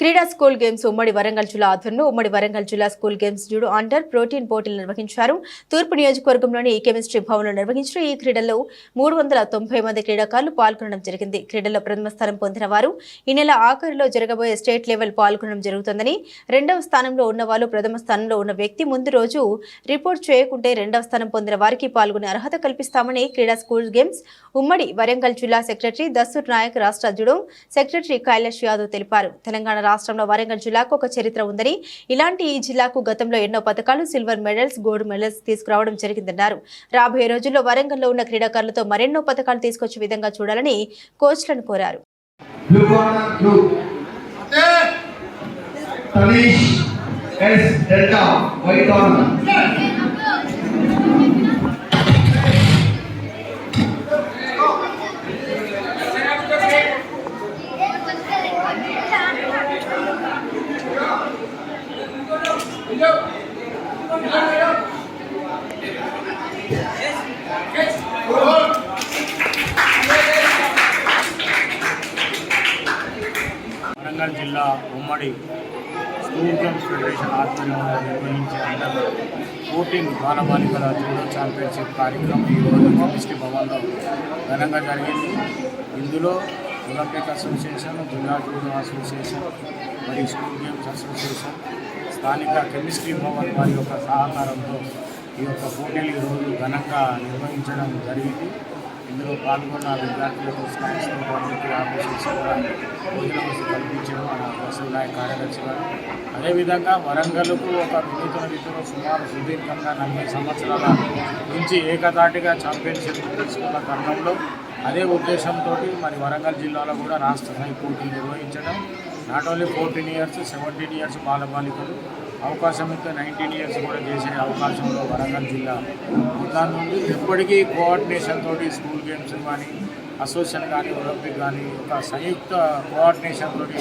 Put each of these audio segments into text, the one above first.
క్రీడా school games ఉమ్మడి వరంగల్ జిల్లా ఆధ్వర్యంలో ఉమ్మడి వరంగల్ జిల్లా school games judo under protein పోటీలు నిర్వహించారు. తూర్పు నియోజకవర్గంలోని కెమిస్ట్రీ భవన్లో నిర్వహించిన ఈ క్రీడల్లో 390 మంది క్రీడాకారులు పాల్గొనడం జరిగింది. క్రీడల్లో ప్రథమ స్థానం పొందిన వారు ఈ నెల ఆఖరులో జరగబోయే స్టేట్ లెవెల్ పాల్గొనడం జరుగుతుందని, రెండవ స్థానంలో ఉన్న వాళ్ళు ప్రథమ స్థానంలో ఉన్న వ్యక్తి ముందు రోజు రిపోర్ట్ చేయకుంటే రెండవ స్థానం పొందిన వారికి పాల్గొనే అర్హత కల్పిస్తామని క్రీడా స్కూల్ గేమ్స్ ఉమ్మడి వరంగల్ జిల్లా సెక్రటరీ దస్తూర్ నాయక్, రాష్ట్ర జుడో సెక్రటరీ కైలాష్ యాదవ్ తెలిపారు. తెలంగాణ రాష్ట్రంలో వరంగల్ జిల్లాకు ఒక చరిత్ర ఉందని, ఇలాంటి ఈ జిల్లాకు గతంలో ఎన్నో పథకాలు, సిల్వర్ మెడల్స్, గోల్డ్ మెడల్స్ తీసుకురావడం జరిగిందన్నారు. రాబోయే రోజుల్లో వరంగల్లో ఉన్న క్రీడాకారులతో మరెన్నో పథకాలు తీసుకొచ్చే విధంగా చూడాలని కోచ్లను కోరారు. వరంగల్ జిల్లా ఉమ్మడి స్కూల్ గేమ్స్ ఫెడరేషన్ ఆధ్వర్యంలో నిర్వహించే అండర్ 14 బాలబాలికల జూడో ఛాంపియన్షిప్ కార్యక్రమం ఈరోజు కెమిస్ట్రీ భవన్లో ఘనంగా జరిగింది. ఇందులో ఒలింపిక్ అసోసియేషన్, జిల్లా జూడో అసోసియేషన్ మరియు స్కూల్ గేమ్స్ అసోసియేషన్, స్థానిక కెమిస్ట్రీ భవన్ వారి యొక్క సహకారంతో ఈ యొక్క పోటీలు ఈరోజు ఘనంగా నిర్వహించడం జరిగింది. ఇందులో పాల్గొన్న విద్యార్థులకు స్టాఫ్స్తో పబ్లిక్ ఆఫీసర్స్ కూడా భోజన వసతి కల్పించడం మన దస్తూర్ నాయక్ కార్యదర్శి గారు. అదేవిధంగా వరంగల్కు ఒక వినూతన రీతిలో సుమారు సుదీర్ఘంగా 40 సంవత్సరాల నుంచి ఏకధాటిగా ఛాంపియన్షిప్ తీసుకున్న తరుణంలో అదే ఉద్దేశంతో మరి వరంగల్ జిల్లాలో కూడా రాష్ట్ర స్థాయి పోటీలు నిర్వహించడం, నాట్ ఓన్లీ 14 ఇయర్స్ 17 ఇయర్స్ బాలబాలికలు అవకాశం అయితే 19 ఇయర్స్ కూడా చేసే అవకాశంలో వరంగల్ జిల్లా దాని నుండి ఎప్పటికీ కోఆర్డినేషన్ తోటి స్కూల్ గేమ్స్ కానీ, అసోసియేషన్ కానీ, ఒలింపిక్ కానీ ఒక సంయుక్త కోఆర్డినేషన్ తోటి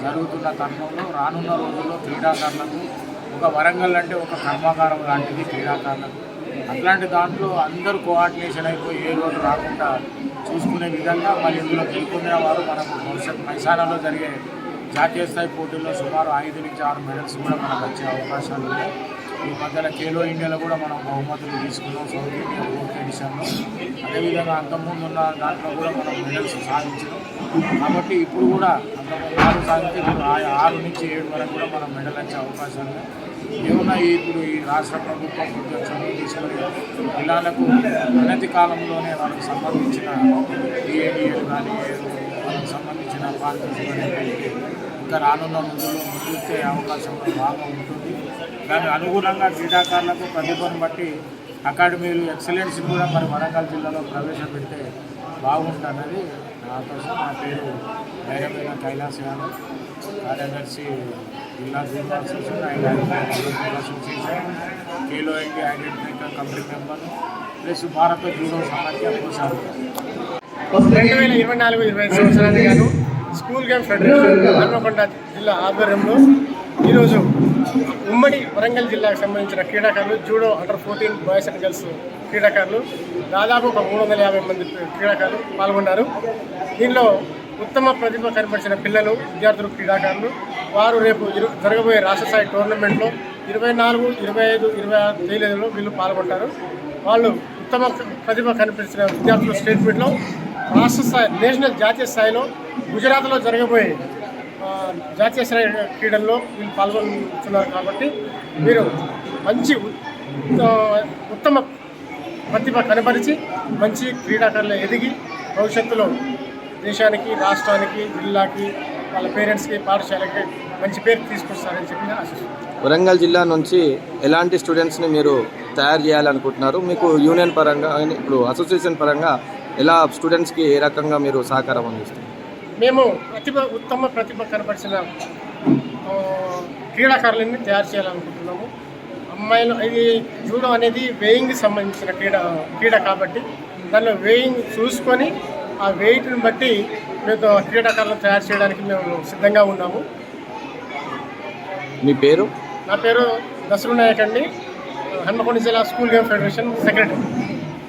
జరుగుతున్న తరుణంలో రానున్న రోజుల్లో క్రీడాకారులకు ఒక వరంగల్ అంటే ఒక కర్మాగారం లాంటిది క్రీడాకారులకు. అట్లాంటి దాంట్లో అందరూ కోఆర్డినేషన్ అయిపోయి ఏ రోజు రాకుండా చూసుకునే విధంగా మళ్ళీ ఇందులో గెలుపొందిన వారు మనకు భవిష్యత్ మైసానాలో జరిగే జాతీయ స్థాయి పోటీల్లో సుమారు 5 నుంచి 6 మెడల్స్ కూడా మనకు వచ్చే అవకాశాలు ఉన్నాయి. ఈ మధ్యన ఖేలో ఇండియాలో కూడా మనం బహుమతులు తీసుకున్నాం సౌత్ ఇండియా ఫోర్త్ ఎడిషన్లో. అదేవిధంగా అంతకుముందు ఉన్న దాంట్లో కూడా మనం మెడల్స్ సాధించినాం. కాబట్టి ఇప్పుడు కూడా అంతకుముందు 6 సాధించి 6 నుంచి 7 వరకు కూడా మనం మెడల్ వచ్చే అవకాశాలు ఏమన్నా. ఇప్పుడు ఈ రాష్ట్ర ప్రభుత్వం కొంచెం చదువు తీసుకొని పిల్లలకు అనతి కాలంలోనే వాళ్ళకి సంబంధించిన డిఏడిఏలు కానీ వాళ్ళకి సంబంధించిన పార్టీస్ కానీ ఇంకా రానున్న ముందులో ముందుకే అవకాశం బాగా ఉంటుంది. దానికి అనుగుణంగా క్రీడాకారులకు ప్రతిభను బట్టి అకాడమీలు ఎక్సలెన్స్ కూడా మరి వరంగల్ జిల్లాలో ప్రవేశపెడితే బాగుంటుందన్నది నా కోసం. నా పేరు ధైర్యమైన కైలాష్ యాదవ్, కార్యదర్శి జిల్లా judo association, Olympic association, Khelo India identification committee member plus భారత జూడో సమాఖ్య కోశాధికారి. 2024-25 సంవత్సరానికి గాను స్కూల్ గేమ్స్ ఫెడరేషన్ హన్మకొండ జిల్లా ఆధ్వర్యంలో ఈరోజు ఉమ్మడి వరంగల్ జిల్లాకు సంబంధించిన క్రీడాకారులు judo under 14 boys and girls క్రీడాకారులు దాదాపు ఒక 350 మంది క్రీడాకారులు పాల్గొన్నారు. దీనిలో ఉత్తమ ప్రతిభ కనపరిచిన పిల్లలు, విద్యార్థులు, క్రీడాకారులు వారు రేపు జరగబోయే రాష్ట్ర స్థాయి టోర్నమెంట్లో 24, 25, 26 తేదీలలో వీళ్ళు పాల్గొంటారు. వాళ్ళు ఉత్తమ ప్రతిభ కనిపించిన విద్యార్థులు స్టేట్ మీట్లో, రాష్ట్ర స్థాయి, నేషనల్ జాతీయ స్థాయిలో గుజరాత్లో జరగబోయే జాతీయ స్థాయి క్రీడల్లో వీళ్ళు పాల్గొంటున్నారు. కాబట్టి మీరు మంచి ఉత్తమ ప్రతిభ కనపరిచి మంచి క్రీడాకారులు ఎదిగి భవిష్యత్తులో దేశానికి, రాష్ట్రానికి, జిల్లాకి, వాళ్ళ పేరెంట్స్కి, పాఠశాలకి మంచి పేరు తీసుకొస్తారని చెప్పి ఆశిస్తున్నాను. వరంగల్ జిల్లా నుంచి ఎలాంటి స్టూడెంట్స్ని మీరు తయారు చేయాలనుకుంటున్నారు? మీకు యూనియన్ పరంగా, ఇప్పుడు అసోసియేషన్ పరంగా ఎలా స్టూడెంట్స్కి ఏ రకంగా మీరు సహకారం అందిస్తారు? మేము ఉత్తమ ప్రతిభ కనపరిచిన క్రీడాకారులని తయారు చేయాలనుకుంటున్నాము. అమ్మాయిలు, ఇది జూడో అనేది వేయింగ్కి సంబంధించిన క్రీడ కాబట్టి దానిలో వేయింగ్ చూసుకొని ఆ వెయిట్ని బట్టి మేము క్రీడాకారులను తయారు చేయడానికి మేము సిద్ధంగా ఉన్నాము. మీ పేరు? నా పేరు దస్తూర్ నాయక్ అండి, హన్మకొండ జిల్లా స్కూల్ గేమ్ ఫెడరేషన్ సెక్రటరీ.